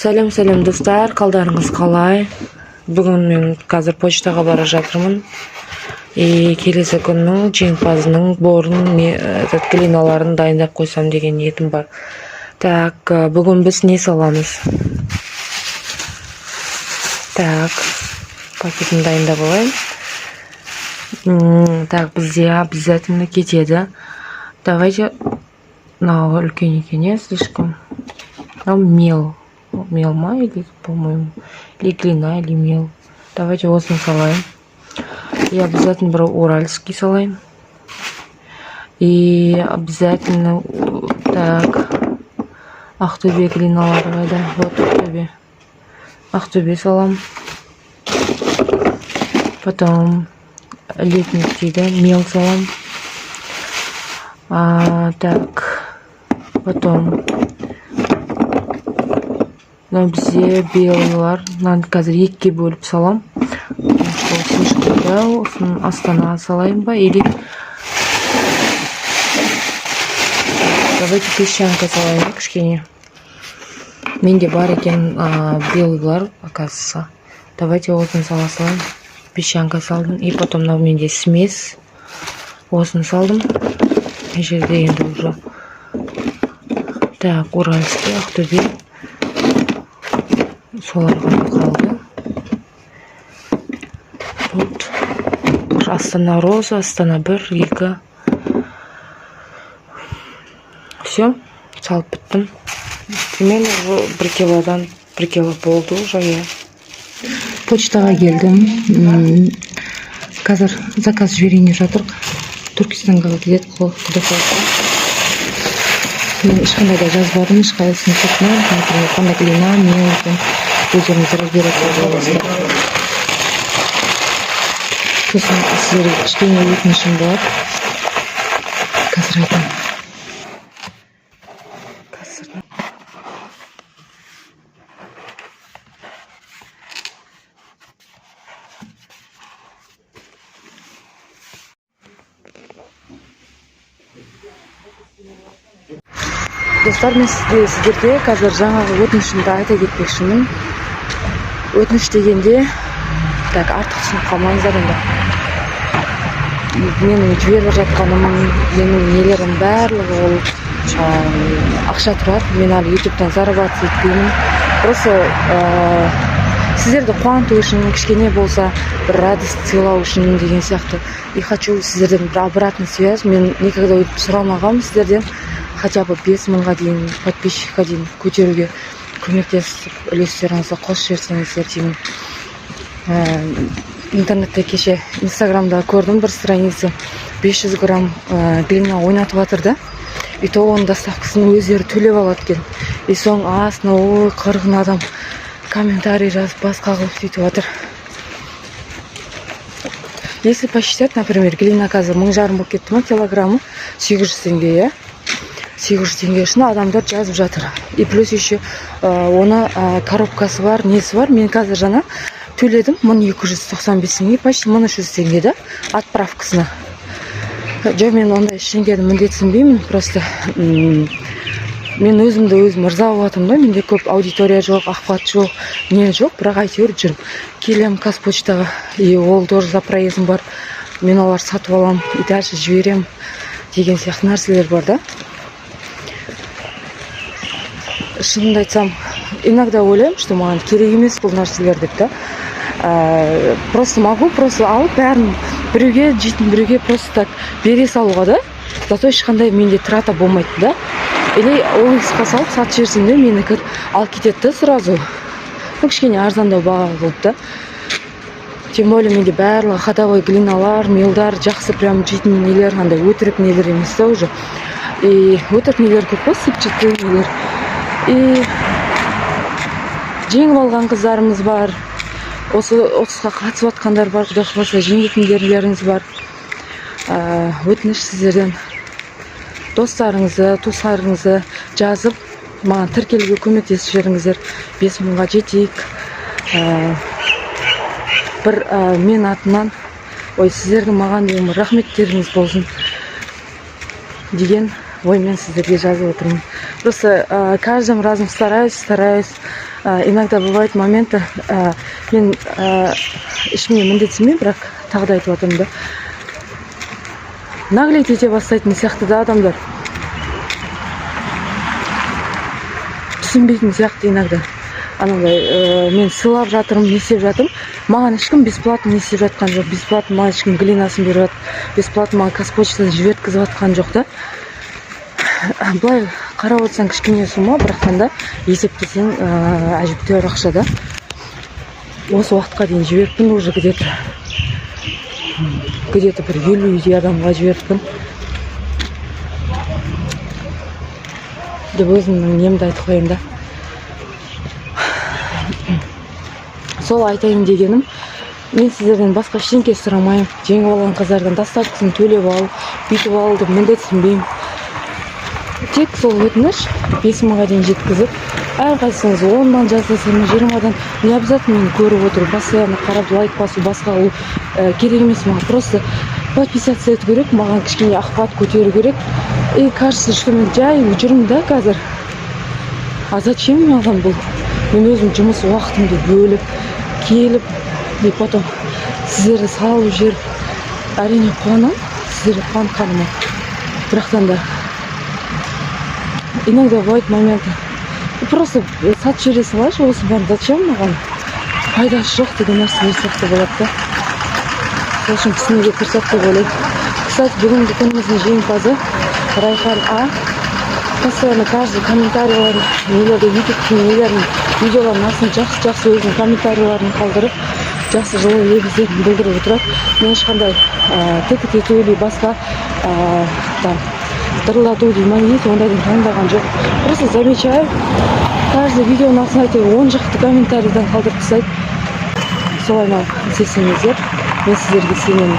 Сәлем достар, қалдарыңыз қалай? Бүгін мен қазір почтаға бара жатырмын. Келесі күннің жеңімпазының борын глиналарын дайындап қойсам деген ниетім бар. Так, бүгін біз не саламыз? Так, пакетін дайындап алайын. Так, бізде обязательно кетеді. Давайте, үлкен екен, слишком. Мел ма или, по-моему, или глина, или мел. Давайте осыны салайын. И обязательно бір уральский салайын. И обязательно, так, Ақтөбе глиналары қайда? Вот Ақтөбе салам. Потом летний дейді, мел салам. Так, потом бізде белыйлар, қазір екіге бөліп салам. Осын Астана салайын ба, или давайте песчанка салайын, кішкене. Менде бар екен белыйлар, оказывается. Давайте осын сала салайын. Песчанка салдым, и потом менде смесь. Осын салдым. Жерде енді уже. Так, уральский, Ақтөбе. Солар ғана қалды. Тут Астана роза, Астана 1, 2. Все, салып біттім. Мен бір кило болды уже. Почтаға келдім. Қазір заказ жіберейін деп жатыр. Түркістанға кетеді, құда қаласа. Мен ешқандай да жазбадым, ешқайсысын сыртынан, қандай глина, мел екен, өздеріңіз разбирать боласыздар. Сосын сіздерге кішкене өтінішім бар. Қазір айтамын. Достар, мен сіздерге қазір жаңағы өтінішімді айта кетпекшімін. Өтініш дегенде, так, артық түсініп қалмаңыздар енді. Менің жіберіп жатқаным, менің нелерім барлығы ол ақша тұрады. Мен әлі ютубтан зарабатывать етпеймін. Просто сіздерді қуанту үшін, кішкене болса бір радость сыйлау үшін деген сияқты. И хочу сіздерден бір обратный связь. Мен никогда өйтіп сұрамағам сіздерден. Хотя бы 5000-ға дейін, подписчикқа дейін көтеруге көмектесіп, үлестеріңізді қосып жіберсеңіздер деймін. Интернетте кеше Инстаграмда көрдім бір страница 500 грамм глина ойнатып жатыр. И то оның доставкасын өздері төлеп алады екен. И соң астына 40 адам комментарий жазып басқа қылып сөйтіп жатыр. Если посчитать, например, глина қазір 1500 болып кетті ма килограммы, 800 теңге, иә? 800 теңге үшін адамдар жазып жатыр. И плюс еще оны коробкасы бар, несі бар. Мен қазір жаңа төледім 1295 теңге, почти 1300 теңге да отправкасына. Жоқ, мен ондай ештеңені міндетсінбеймін, просто мен өзімді өзім ырза болатым да. Менде көп аудитория жоқ, охват жоқ, не жоқ, бірақ әйтеуір жүрм. Келем Қазпочтаға, и ол тоже за проездым бар. Мен олар сатып алам, и дальше жіберем деген сияқты нәрселер бар да. Шынымды айтсам, иногда ойлаймын, что маған керек емес бұл нәрселер деп та. Просто могу алып бәрін біреуге жейтін, біреуге просто так бере салуға да. Зато ешқандай менде трата болмайды да. Или OLX-қа салып сатып жіберсем де менікі ал кетеді да сразу. Кішкене арзандау баға болып та. Тем более менде барлығы ходовой глиналар, мелдар, жақсы прям жейтін нелер, андай өтірік нелер емес та уже. И өтірік нелер көп қой, сыпчатый нелер. И жеңіп алған қыздарымыз бар. Осы 30-ға қатысып атқандар бар, құдай қаласа жеңетіндеріңіз бар. Өтініш сіздерден достарыңызды, туыстарыңызды жазып, маған тіркелуге көмектесіп жіберіңіздер. 5000-ға жетейік. Бір мен атынан, сіздердің маған деген рахметтеріңіз болсын деген оймен сіздерге жазып отырмын. Просто каждым разом стараюсь. Иногда бывают моменты, мен ешкімге міндетсімеймін, бірақ тағы да айтып отырмын да. Наглеть ете бастайтын сияқты да адамдар. Түсінбейтін сияқты иногда. Анандай, мен сыйлап жатырмын, не істеп жатырмын. Маған ешкім бесплатно не істеп жатқан жоқ. Бесплатно маған ешкім глинасын беріп жатыр. Бесплатно маған қазпочтадан жіберткізіп жатқан жоқ та. Былай қарап отырсаң кішкене сума, бірақтан да есептесең әжептәуір ақша да. Осы уақытқа дейін жіберіппін уже где-то бір 50 адамға жіберіппін. Деп өзімнің немді айтып қояйын да. Сол айтайын дегенім, мен сіздерден басқа ештеңе сұрамаймын. Жеңіп алған қыздардан доставкасын төлеп ал, бүйтіп ал деп міндетсінбеймін. Тек сол өтініш 5000-ға дейін жеткізіп, әрқайсыңыз 10-дан жасасаңыз, 20-дан не обязательно мені көріп отыру, постоянно қарап лайк басу, басқа ол керек емес маған. Просто подписаться ету керек, маған кішкене охват көтеру керек. И кажется, что мен жай жүрмін да қазір. А зачем маған бұл? Мен өзім жұмыс уақытымды бөліп, келіп, и потом сіздерді салып жүріп, әрине қуанам, сіздерді қуантқаныма. Бірақтан да иногда бывают моменты. Просто сатып жібере салайыншы, осы бәрін зачем маған? Пайдасы жоқ деген нәрселер сияқты болады да. Сол үшін түсінуге тырысады деп ойлаймын. Кстати, бүгінгі күніміздің жеңімпазы Райхан А. Постоянно каждый комментарийларын, нелерді, ютубтың нелерін, видеолардың астына жақсы өзінің комментарийларын қалдырып, жақсы жылы лебіздерін білдіріп отырады. Мен ешқандай тікет ету или басқа дырылдату деймін, ондайдың таңдаған жоқ. Просто замечаю, каждый видеоның астына 10 жақты комментарийден қалдырып тастайды. Солай істесеңіздер, мен сіздерге сенемін.